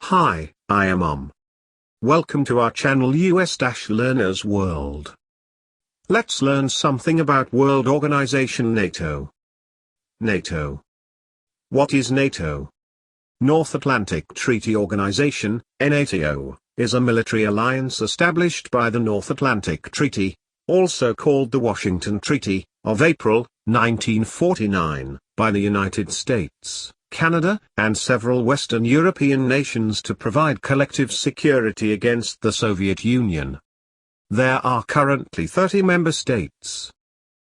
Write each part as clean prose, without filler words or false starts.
Hi, I am. Welcome to our channel US-Learners World. Let's learn something about World Organization NATO. NATO. What is NATO? North Atlantic Treaty Organization, NATO, is a military alliance established by the North Atlantic Treaty, also called the Washington Treaty, of April, 1949, by the United States, Canada, and several Western European nations to provide collective security against the Soviet Union. There are currently 30 member states.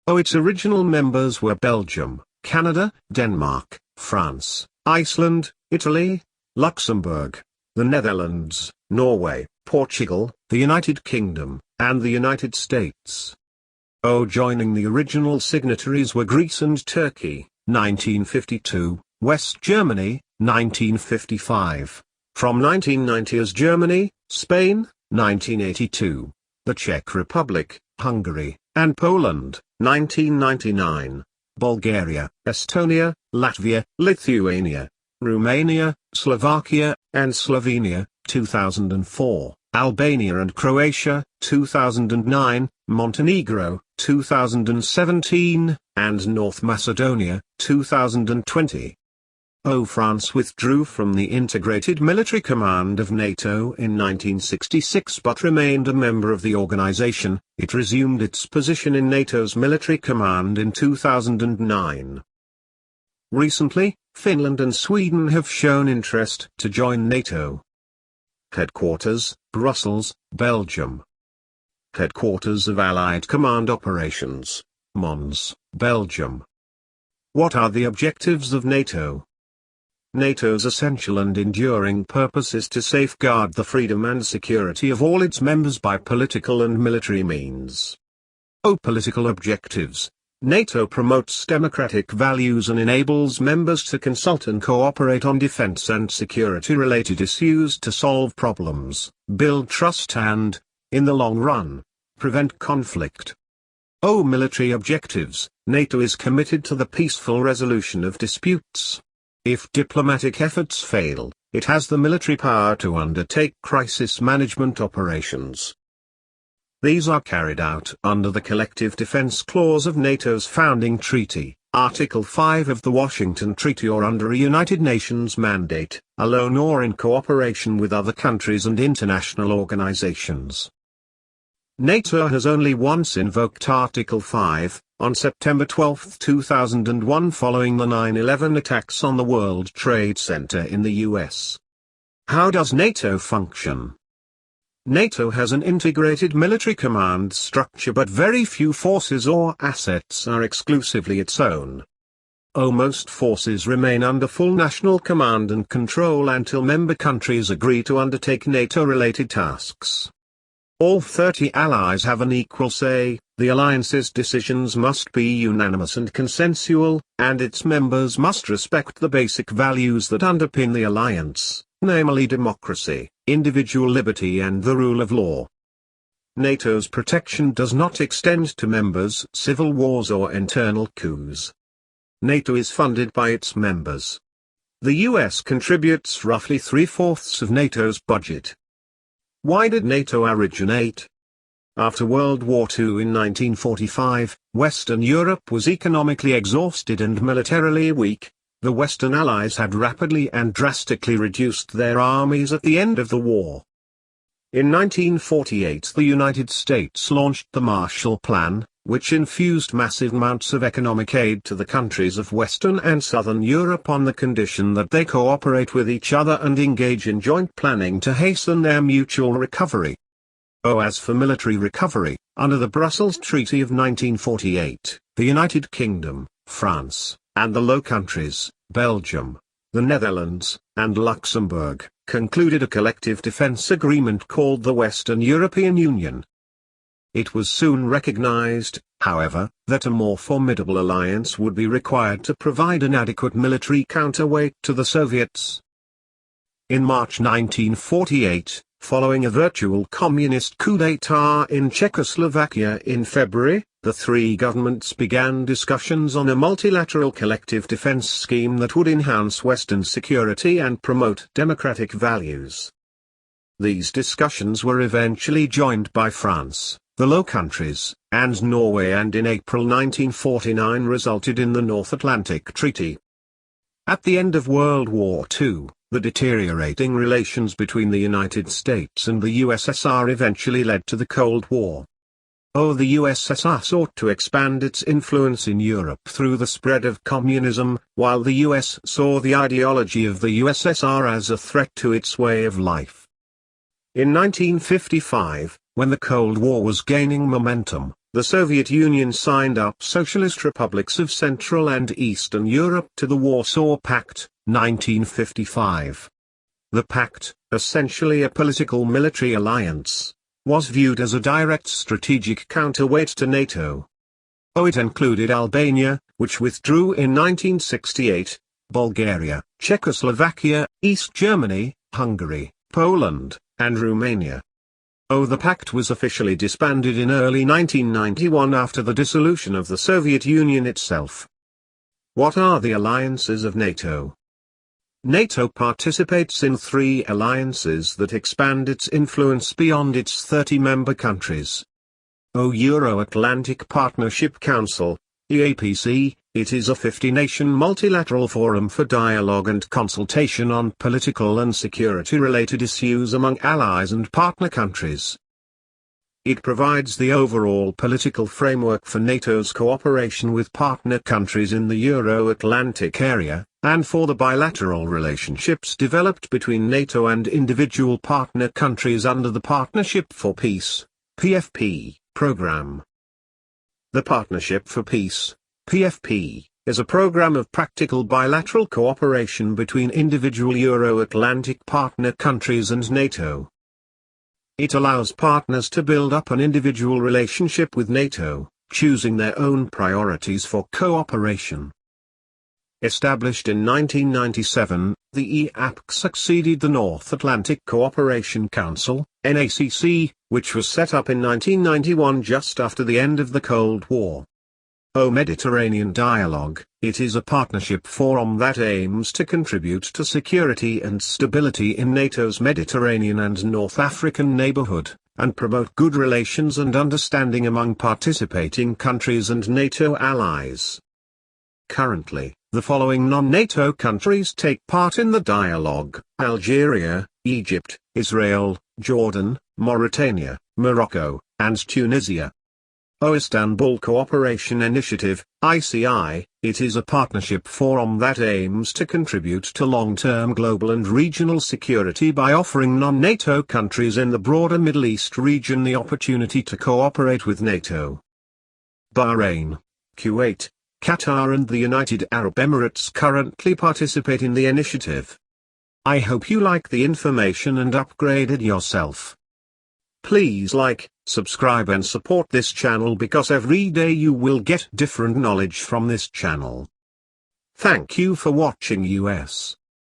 Its original members were Belgium, Canada, Denmark, France, Iceland, Italy, Luxembourg, the Netherlands, Norway, Portugal, the United Kingdom, and the United States. Joining the original signatories were Greece and Turkey, 1952, West Germany, 1955, from 1990 as Germany, Spain, 1982, the Czech Republic, Hungary, and Poland, 1999, Bulgaria, Estonia, Latvia, Lithuania, Romania, Slovakia, and Slovenia, 2004, Albania and Croatia, 2009, Montenegro, 2017, and North Macedonia, 2020. France withdrew from the Integrated Military Command of NATO in 1966 but remained a member of the organization. It resumed its position in NATO's military command in 2009. Recently, Finland and Sweden have shown interest to join NATO. Headquarters, Brussels, Belgium. Headquarters of Allied Command Operations, Mons, Belgium. What are the objectives of NATO? NATO's essential and enduring purpose is to safeguard the freedom and security of all its members by political and military means. Political objectives. NATO promotes democratic values and enables members to consult and cooperate on defense and security-related issues to solve problems, build trust and, in the long run, prevent conflict. Military objectives. NATO is committed to the peaceful resolution of disputes. If diplomatic efforts fail, it has the military power to undertake crisis management operations. These are carried out under the Collective Defense Clause of NATO's founding treaty, Article 5 of the Washington Treaty, or under a United Nations mandate, alone or in cooperation with other countries and international organizations. NATO has only once invoked Article 5, on September 12, 2001, following the 9/11 attacks on the World Trade Center in the US. How does NATO function? NATO has an integrated military command structure, but very few forces or assets are exclusively its own. Most forces remain under full national command and control until member countries agree to undertake NATO-related tasks. All 30 allies have an equal say. The alliance's decisions must be unanimous and consensual, and its members must respect the basic values that underpin the alliance, namely democracy, individual liberty and the rule of law. NATO's protection does not extend to members' civil wars or internal coups. NATO is funded by its members. The US contributes roughly 3/4 of NATO's budget. Why did NATO originate? After World War II in 1945, Western Europe was economically exhausted and militarily weak. The Western Allies had rapidly and drastically reduced their armies at the end of the war. In 1948, the United States launched the Marshall Plan, which infused massive amounts of economic aid to the countries of Western and Southern Europe on the condition that they cooperate with each other and engage in joint planning to hasten their mutual recovery. As for military recovery, under the Brussels Treaty of 1948, the United Kingdom, France, and the Low Countries, Belgium, the Netherlands, and Luxembourg, concluded a collective defense agreement called the Western European Union. It was soon recognized, however, that a more formidable alliance would be required to provide an adequate military counterweight to the Soviets. In March 1948, following a virtual communist coup d'état in Czechoslovakia in February, the three governments began discussions on a multilateral collective defense scheme that would enhance Western security and promote democratic values. These discussions were eventually joined by France, the Low Countries, and Norway, and in April 1949 resulted in the North Atlantic Treaty. At the end of World War II, the deteriorating relations between the United States and the USSR eventually led to the Cold War. The USSR sought to expand its influence in Europe through the spread of communism, while the US saw the ideology of the USSR as a threat to its way of life. In 1955, when the Cold War was gaining momentum, the Soviet Union signed up Socialist Republics of Central and Eastern Europe to the Warsaw Pact, 1955. The pact, essentially a political military alliance, was viewed as a direct strategic counterweight to NATO. It included Albania, which withdrew in 1968, Bulgaria, Czechoslovakia, East Germany, Hungary, Poland, and Romania. The pact was officially disbanded in early 1991 after the dissolution of the Soviet Union itself. What are the alliances of NATO? NATO participates in 3 alliances that expand its influence beyond its 30-member countries. Euro-Atlantic Partnership Council, EAPC, it is a 50-nation multilateral forum for dialogue and consultation on political and security-related issues among allies and partner countries. It provides the overall political framework for NATO's cooperation with partner countries in the Euro-Atlantic area, and for the bilateral relationships developed between NATO and individual partner countries under the Partnership for Peace, PFP, program. The Partnership for Peace, PFP, is a program of practical bilateral cooperation between individual Euro-Atlantic partner countries and NATO. It allows partners to build up an individual relationship with NATO, choosing their own priorities for cooperation. Established in 1997, the EAPC succeeded the North Atlantic Cooperation Council, NACC, which was set up in 1991 just after the end of the Cold War. Mediterranean Dialogue, it is a partnership forum that aims to contribute to security and stability in NATO's Mediterranean and North African neighborhood, and promote good relations and understanding among participating countries and NATO allies. Currently, the following non-NATO countries take part in the dialogue: Algeria, Egypt, Israel, Jordan, Mauritania, Morocco, and Tunisia. Istanbul Cooperation Initiative, ICI, it is a partnership forum that aims to contribute to long-term global and regional security by offering non-NATO countries in the broader Middle East region the opportunity to cooperate with NATO. Bahrain, Kuwait, Qatar and the United Arab Emirates currently participate in the initiative. I hope you like the information and upgraded yourself. Please like, subscribe and support this channel because every day you will get different knowledge from this channel. Thank you for watching US.